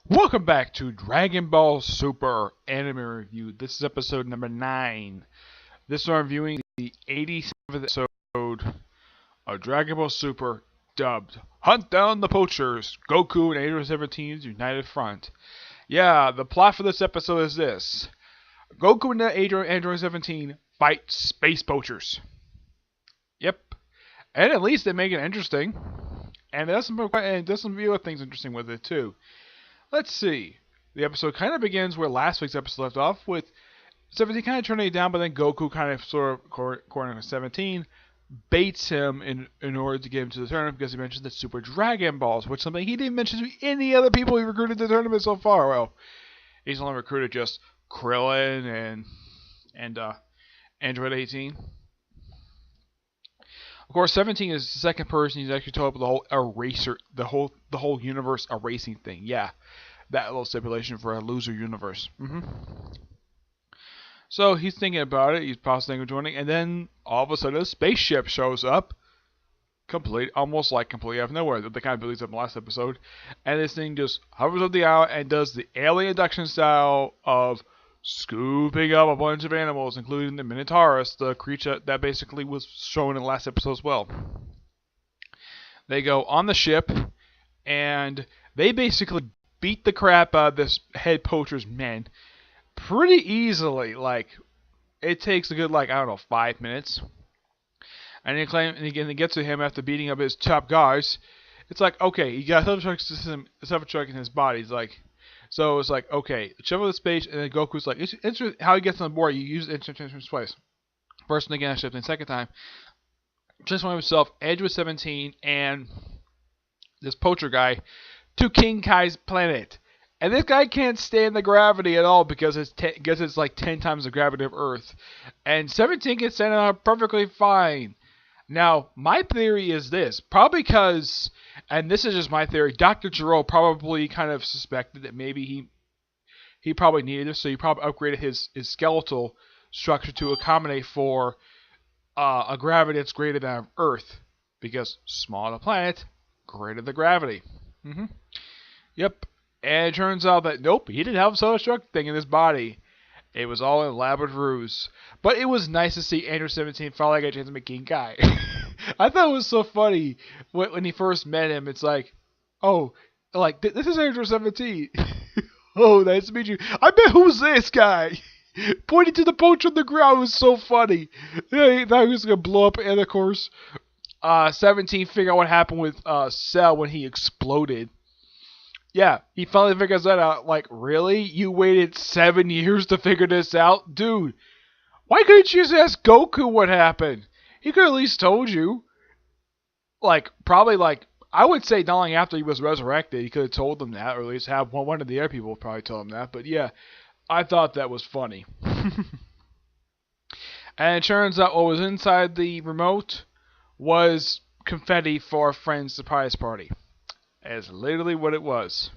Welcome back to Dragon Ball Super Anime Review. This is episode number 9. This one I'm reviewing the 87th episode of Dragon Ball Super, dubbed Hunt Down the Poachers, Goku and Android 17's United Front. Yeah, the plot for this episode is this. Goku and Android 17 fight space poachers. Yep. And at least they make it interesting. And it does some other things interesting with it too. Let's see. The episode kind of begins where last week's episode left off, with 17 kind of turning it down, but then Goku kind of sort of, according to 17, baits him in order to get him to the tournament because he mentioned the Super Dragon Balls, which is something he didn't mention to any other people he recruited to the tournament so far. Well, he's only recruited just Krillin and Android 18. Of course, 17 is the second person he's actually told about the whole universe erasing thing. Yeah, that little stipulation for a loser universe. So he's thinking about it. He's possibly joining, and then all of a sudden a spaceship shows up, almost completely out of nowhere. They kind of released up in the last episode, and this thing just hovers up the island and does the alien abduction style of scooping up a bunch of animals, including the Minotaurus, the creature that basically was shown in the last episode as well. They go on the ship, and they basically beat the crap out of this head poacher's men pretty easily. It takes a good, 5 minutes. And he gets to him after beating up his top guys. It's like, okay, he got a self-truck in his body. So it's like, okay, shovel the space, and then Goku's like, it's how he gets on board. You use instant transfer twice. First and again, shift, and second time, transform himself, Edge with 17, and this poacher guy to King Kai's planet. And this guy can't stand the gravity at all because it's like 10 times the gravity of Earth. And 17 can stand it out perfectly fine. Now, my theory is this. Probably because, and this is just my theory, Dr. Gero probably kind of suspected that maybe he probably needed this, so he probably upgraded his skeletal structure to accommodate for a gravity that's greater than Earth. Because smaller the planet, greater the gravity. Yep. And it turns out that, nope, he didn't have a self-destruct thing in his body. It was all an elaborate ruse. But it was nice to see Andrew 17 finally got a chance to meet King Kai. I thought it was so funny when he first met him. It's like, oh, this is Andrew 17. Oh, nice to meet you. I bet who's this guy? Pointing to the poacher on the ground was so funny. Yeah, he thought he was going to blow up, and of course, 17 figured out what happened with Cell when he exploded. Yeah, he finally figures that out. Like, really? You waited 7 years to figure this out? Dude, why couldn't you just ask Goku what happened? He could have at least told you. I would say not long after he was resurrected, he could have told them that, or at least have one of the other people probably tell him that. But yeah, I thought that was funny. And it turns out what was inside the remote was confetti for a friend's surprise party. That's literally what it was.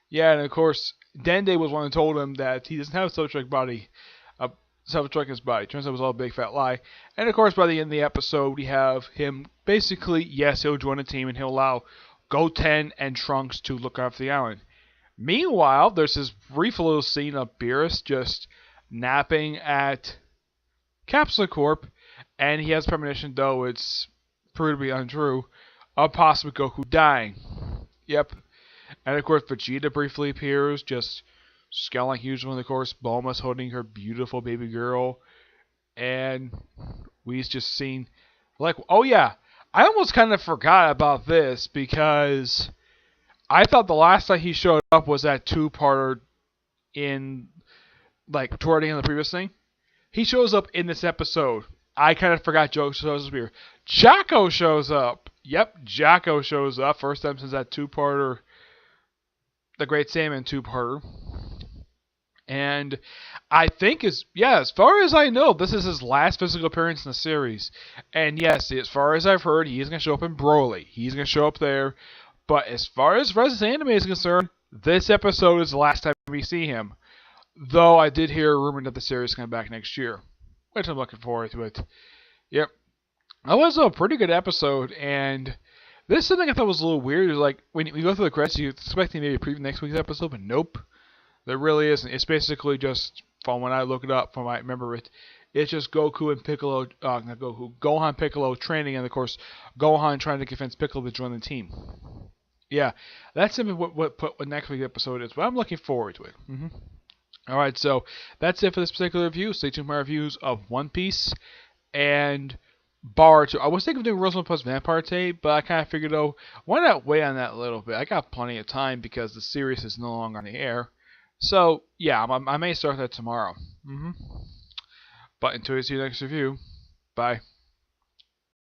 Yeah, and of course, Dende was one who told him that he doesn't have a self-destruct body, self-destruct in his body. Turns out it was all a big fat lie. And of course, by the end of the episode, we have him basically, yes, he'll join the team and he'll allow Goten and Trunks to look after the island. Meanwhile, there's this brief little scene of Beerus just napping at Capsule Corp, and he has premonition, though it's proved to be untrue, of possibly Goku dying. Yep. And of course, Vegeta briefly appears, just scaling huge one. Of course, Bulma's holding her beautiful baby girl. And we've just seen, oh yeah, I almost kind of forgot about this because I thought the last time he showed up was that two-parter in, toward the end of the previous thing. He shows up in this episode. I kind of forgot Joe shows up here. Jocko shows up. Yep, Jocko shows up. First time since that two-parter, the Great Saiyaman two-parter. And I think, as far as I know, this is his last physical appearance in the series. And yes, as far as I've heard, he's going to show up in Broly. He's going to show up there. But as far as the rest of the anime is concerned, this episode is the last time we see him. Though I did hear a rumor that the series is coming back next year, which I'm looking forward to it. Yep. That was a pretty good episode, and This is something I thought was a little weird. Is like when you go through the credits, you expect maybe a preview next week's episode, but nope, there really isn't. It's basically just from when I look it up, from I remember it. It's just Goku and Piccolo, not Goku, Gohan, Piccolo training, and of course Gohan trying to convince Piccolo to join the team. Yeah, that's simply what next week's episode is. But I'm looking forward to it. All right, so that's it for this particular review. Stay tuned for my reviews of One Piece and Boruto. I was thinking of doing Rosamund plus Vampire Tape, but I kind of figured, oh, why not wait on that a little bit? I got plenty of time because the series is no longer on the air. So, yeah, I may start that tomorrow. But until you see the next review, bye.